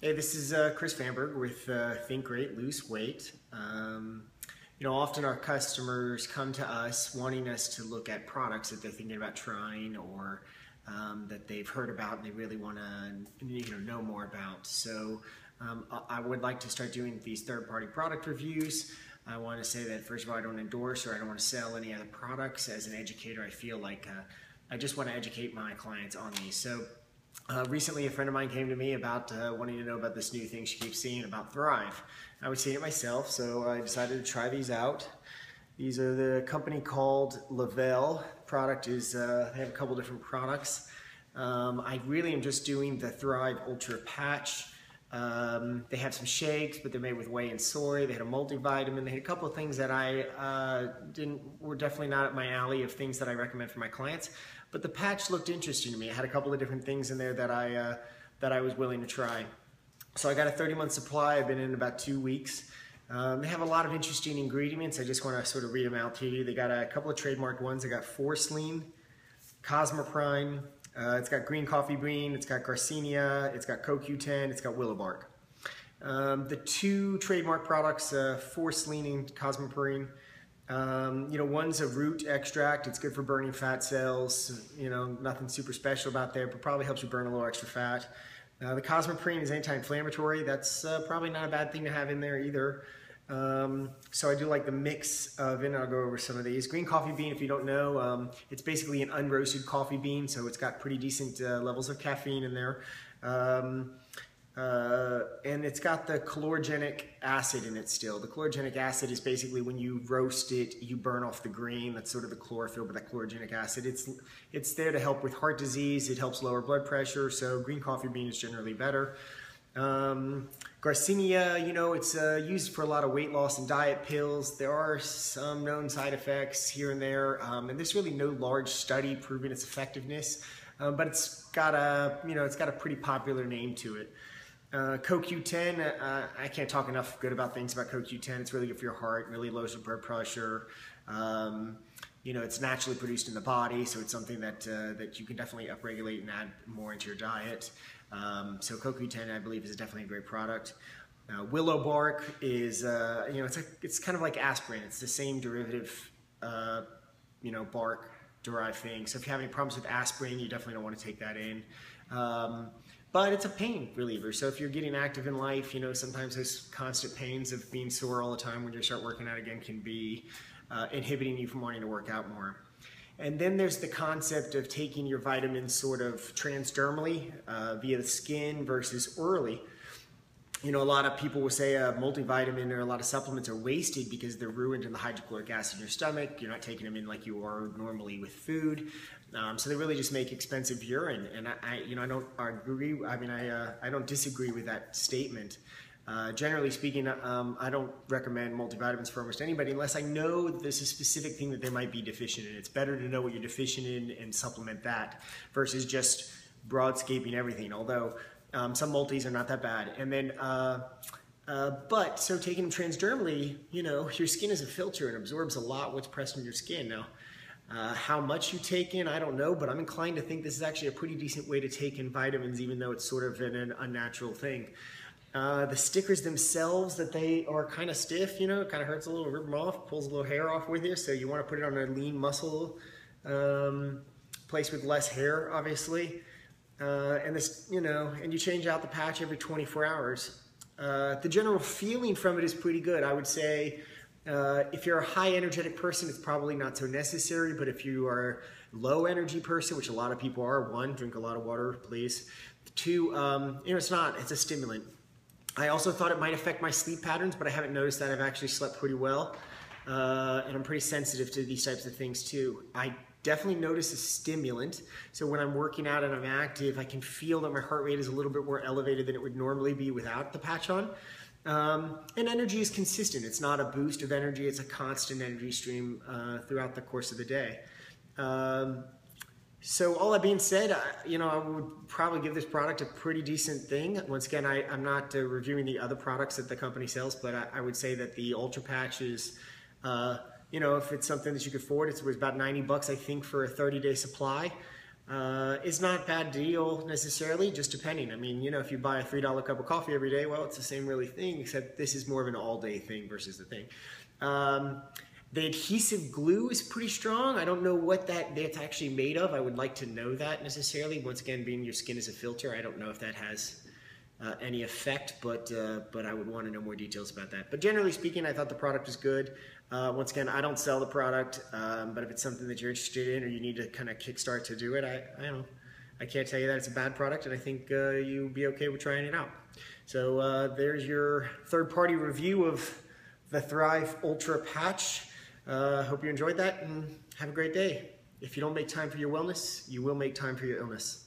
Hey, this is Chris Vanberg with Think Great, Lose Weight. Often our customers come to us wanting us to look at products that they're thinking about trying or that they've heard about and they really want to know more about. So I would like to start doing these third-party product reviews. I want to say that first of all, I don't endorse or I don't want to sell any other products. As an educator, I feel like I just want to educate my clients on these. So recently a friend of mine came to me about wanting to know about this new thing she keeps seeing about Thrive. I was seeing it myself, so I decided to try these out. These are the company called Le-Vel. Product is, they have a couple different products. I really am just doing the Thrive Ultra Patch. They have some shakes, but they're made with whey and soy. They had a multivitamin. They had a couple of things that were definitely not up my alley of things that I recommend for my clients. But the patch looked interesting to me. It had a couple of different things in there that I was willing to try. So I got a 30-month supply. I've been in about 2 weeks. They have a lot of interesting ingredients. I just want to sort of read them out to you. They got a couple of trademarked ones. They got Force Lean, Cosmoprime. It's got green coffee bean. It's got Garcinia. It's got CoQ10. It's got willow bark. The two trademark products, Force Lean and Cosmoprime. One's a root extract. It's good for burning fat cells. Nothing super special about there, but probably helps you burn a little extra fat. The Cosmoprime is anti-inflammatory. That's probably not a bad thing to have in there either. So I do like the mix of it. I'll go over some of these. Green coffee bean, if you don't know, it's basically an unroasted coffee bean, so it's got pretty decent levels of caffeine in there. And it's got the chlorogenic acid in it still. The chlorogenic acid is basically when you roast it, you burn off the green. That's sort of the chlorophyll, but that chlorogenic acid. It's there to help with heart disease. It helps lower blood pressure, so green coffee bean is generally better. Garcinia, it's used for a lot of weight loss and diet pills. There are some known side effects here and there, and there's really no large study proving its effectiveness, but it's got a pretty popular name to it. CoQ10, I can't talk enough good about things about CoQ10. It's really good for your heart, really lowers your blood pressure. It's naturally produced in the body, so it's something that you can definitely upregulate and add more into your diet. So CoQ10, I believe, is definitely a great product. Willow bark is, it's kind of like aspirin. It's the same derivative, bark derived thing. So if you have any problems with aspirin, you definitely don't want to take that in. But it's a pain reliever. So if you're getting active in life, sometimes those constant pains of being sore all the time when you start working out again can be inhibiting you from wanting to work out more. And then there's the concept of taking your vitamins sort of transdermally via the skin versus orally. A lot of people will say a multivitamin or a lot of supplements are wasted because they're ruined in the hydrochloric acid in your stomach. You're not taking them in like you are normally with food. So they really just make expensive urine. And I don't agree. I don't disagree with that statement. Generally speaking, I don't recommend multivitamins for almost anybody unless I know there's a specific thing that they might be deficient in. It's better to know what you're deficient in and supplement that versus just broadscaping everything, although some multis are not that bad. And then, so taking them transdermally, your skin is a filter and absorbs a lot what's pressed in your skin. Now, how much you take in, I don't know, but I'm inclined to think this is actually a pretty decent way to take in vitamins, even though it's sort of an unnatural thing. The stickers themselves, that they are kind of stiff, it kind of hurts a little, rip them off, pulls a little hair off with you, so you want to put it on a lean muscle place with less hair, obviously. And you change out the patch every 24 hours. The general feeling from it is pretty good. I would say if you're a high energetic person, it's probably not so necessary, but if you are a low energy person, which a lot of people are, one, drink a lot of water, please. Two, it's a stimulant. I also thought it might affect my sleep patterns, but I haven't noticed that. I've actually slept pretty well, and I'm pretty sensitive to these types of things too. I definitely notice a stimulant, so when I'm working out and I'm active, I can feel that my heart rate is a little bit more elevated than it would normally be without the patch on. And energy is consistent. It's not a boost of energy, it's a constant energy stream throughout the course of the day. So all that being said, I would probably give this product a pretty decent thing. Once again, I'm not reviewing the other products that the company sells, but I would say that the Ultra Patch is, if it's something that you could afford, it was about $90, I think, for a 30-day supply. is not a bad deal necessarily, just depending. I mean, you know, if you buy a $3 cup of coffee every day, well, it's the same really thing, except this is more of an all-day thing versus the thing. The adhesive glue is pretty strong. I don't know what that's actually made of. I would like to know that necessarily. Once again, being your skin is a filter, I don't know if that has any effect, but I would want to know more details about that. But generally speaking, I thought the product was good. Once again, I don't sell the product, but if it's something that you're interested in or you need to kind of kickstart to do it, I don't know. I can't tell you that it's a bad product, and I think you'll be okay with trying it out. So there's your third-party review of the Thrive Ultra Patch. Hope you enjoyed that, and have a great day. If you don't make time for your wellness, you will make time for your illness.